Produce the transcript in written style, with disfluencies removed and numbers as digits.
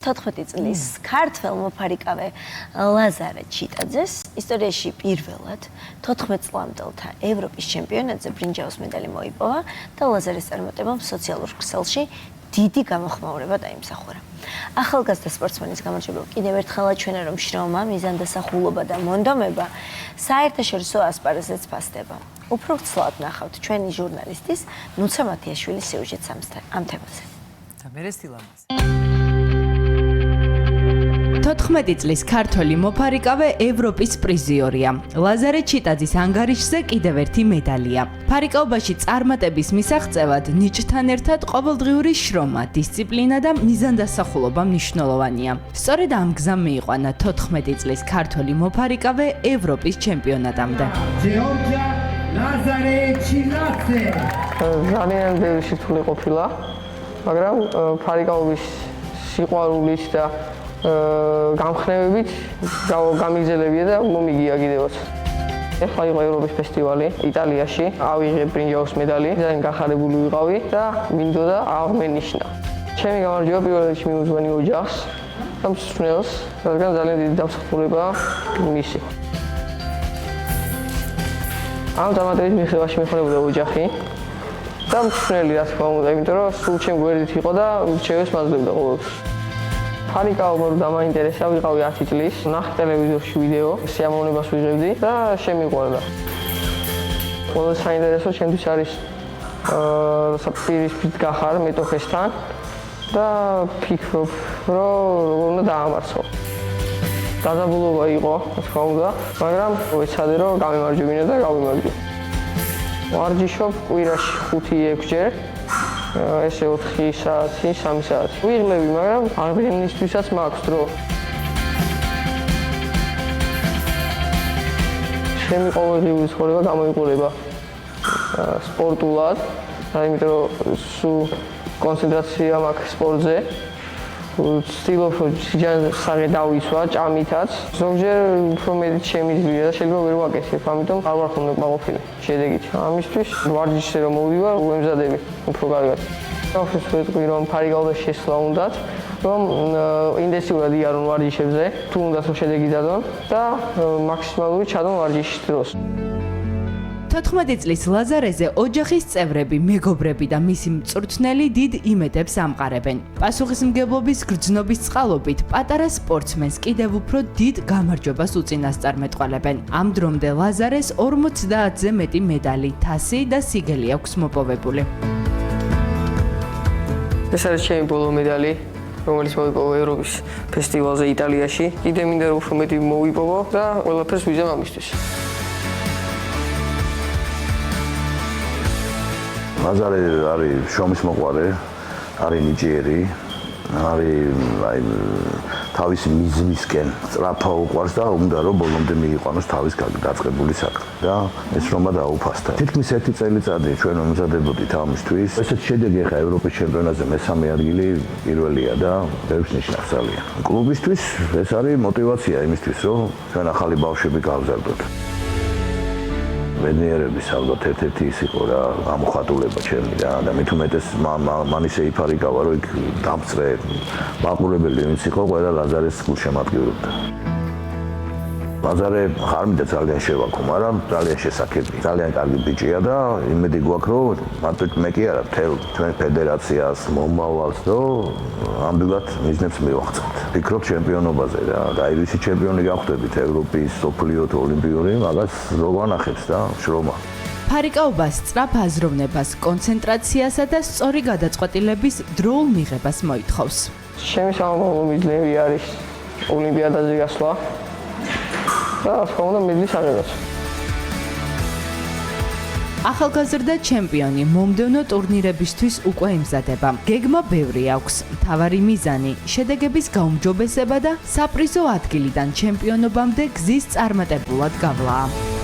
14 წლის ქართველ მოფარიკავე ლაზარე ჩიტაძეს ისტორიაში პირველად 14 წლამდელთა ევროპის ჩემპიონატზე ბრინჯაოს მედალი მოიპოვა და ლაზარის წარმატებამ სოციალურ ქსელში დიდი გამოხმაურება დაიმსახურა. ახალგაზრდა სპორტსმენის გამარჯვება კიდევ ერთხელ აჩვენა, რომ შრომა, მიზანდასახულობა და მონდომება საერთაშორისო ასპარეზზეც ფასდება. უფრო ცლად ნახავთ ჩვენი ჟურნალისტის ნუცა მათიაშვილის სიუჟეტს ამ თემაზე. სამერესtilambas 14 წლის ქართველი მოფარიკავე ევროპის პრიზიორია. ლაზარე ჩიტაძის ანგარიშზე კიდევ ერთი მედალია. ფარიკაობაში წარმატების მისაღწევად ნიჭთან ერთად ყოველდღიური შრომა, დისციპლინა და მიზანდასახულობა მნიშვნელოვანია. სწორედ ამ გზამ მიიყვანა 14 წლის ქართველი მოფარიკავე ევროპის ჩემპიონატამდე. ჯეორჯია ლაზარე ჩიტაძე ძალიან ბევრი სირთულე ყოფილა, მაგრამ ფარიკაობის სიყვარულით და გამხნევებით გამიგზელებია და მომიგია კიდევაც. ეხლა იყო ევროპის ფესტივალი იტალიაში, ავიღე ბრინჯაოს მედალი, ძალიან გახარებული ვიყავი და მინდოდა აღმენიშნა. ჩემი გამარჯვება პირველ რიგში მიუძღვენი ოჯახს და მსმენელს, რადგან ძალიან დიდი დამსახურებაა მისი. ამ წარმატების მიღებაში მეხონებოდა ოჯახი და მსმენელი, რა თქმა უნდა, იმიტომ რომ სულ ჩემ გვერდით იყო და რჩევებს მაძლევდა ყოველთვის. ფარიკაობა რომ დამაინტერესა, ვიყავი 10 წლის, ნახე ტელევიზორში ვიდეო, სიამოვნებას ვიღებდი და შემიყვარდა. ყველაზე საინტერესო ჩემთვის არის პირისპირ გახარ მეტოქესთან და ფიქრობ, რომ როგორ უნდა დაამარცხო. დაძაბულობა იყო, რა თქმა უნდა, მაგრამ ვეცადე რომ გამემარჯვებინა და გავიმარჯვე. ვარჯიშობ კვირაში 5-6 ჯერ. ესე 4 საათი, 3 საათი. ვიღლები, მაგრამ აღდგენისთვისაც მაქვს დრო. ჩემი ყოველდღიური ცხოვრება გამოიყურება სპორტულად, იმიტომ რომ სულ კონცენტრაცია მაქვს სპორტზე. ვცდილობ რომ სიჯანსაღე დავისვა ჭამითაც. ზოგჯერ უფრო მეტი შემიძლია და შეიძლება ვერ ვაკეთებ, ამიტომ არ ვარ ხოლმე კმაყოფილი შედეგით. ამისთვის ვარჯიშზე რომ მოვიდივარ, ვემზადები უფრო კარგად. თავის ვეტყვი რომ ფარიკაობა შესვლა უნდათ, რომ ინტენსიურად იარონ ვარჯიშებზე, თუ უნდათ რომ შედეგი დადონ და მაქსიმალური ჩადონ ვარჯიშის დროს. 14 წლის ლაზარეზე ოჯახის წევრები, მეგობრები და მისი მწვრთნელი დიდ იმედებს ამყარებენ. პასუხისმგებლობის გრძნობის წყალობით პატარა სპორტსმენს კიდევ უფრო დიდ გამარჯვებას უწინასწარმეტყველებენ. ამ დრომდე ლაზარეს 50-ზე მეტი მედალი, თასი და სიგელი აქვს მოპოვებული. ეს არის ჩემი ბოლო მედალი, რომელიც მოვიპოვა ევროპის ფესტივალზე იტალიაში. კიდევ მინდა რომ უფრო მეტი მოვიპოვო და ყველაფერს ვიზამ ამისთვის. ლაზარე არის შრომის მოყვარე, არის ნიჭიერი, არის თავისი მიზნისკენ სწრაფა უყვარს და უნდა რომ ბოლომდე მიიყვანოს თავის დაწყებული საქმე და ეს შრომა დაუფასდა. თითქმის 1 წელიწადი ჩვენ მომზადებოდით ამისთვის. ესეთ შედეგი ხა ევროპის ჩემპიონატზე მესამე ადგილი პირველია და ბევრს ნიშნავს ძალიან. კლუბისთვის ეს არის мотиваცია იმისთვის, რომ ჩვენ ახალი ბავშვები გავზარდოთ. მედნიერების ალბათ ერთ-ერთი ის იყო რა გამოხატულება ჩემი და მით უმეტეს მან ისე იფარიკავა რომ იქ დამწრე მაყურებელი ვინც იყო ყველა ლაზარეს გულშემატკივრობდა. ლაზარე ხარმიდა ძალიან შევაქო, მაგრამ ძალიან შესაძლებელია, ძალიან კარგი ბიჭია და იმედი გვაქვს რომ მარტო მე კი არა, მთელ ჩვენ ფედერაციას მომავალს რომ ამდენად მიზნებს მივახცევთ. ფიქრობ ჩემპიონობაზე რა, გაივისი ჩემპიონი გავხდებით ევროპის, სოფლიო თუ ოლიმპიური, მაგას რო ვანახებს და შრომა. ფარიკაობას სწრაფ აზროვნებას, კონცენტრაციასა და სწორი გადაწყვეტილების დროულ მიღებას მოითხოვს. ჩემი სამომავლო მიზნები არის ოლიმპიადაზე გასვლა. და თქმა უნდა მედლის აღებაც. ახალგაზრდა ჩემპიონი მომდევნო ტურნირებისთვის უკვე ემზადება. გეგმა ბევრი აქვს. მთავარი მიზანი შედეგების გაუმჯობესება და საპრიზო ადგილიდან ჩემპიონობამდე გზის წარმატებულად გავლაა.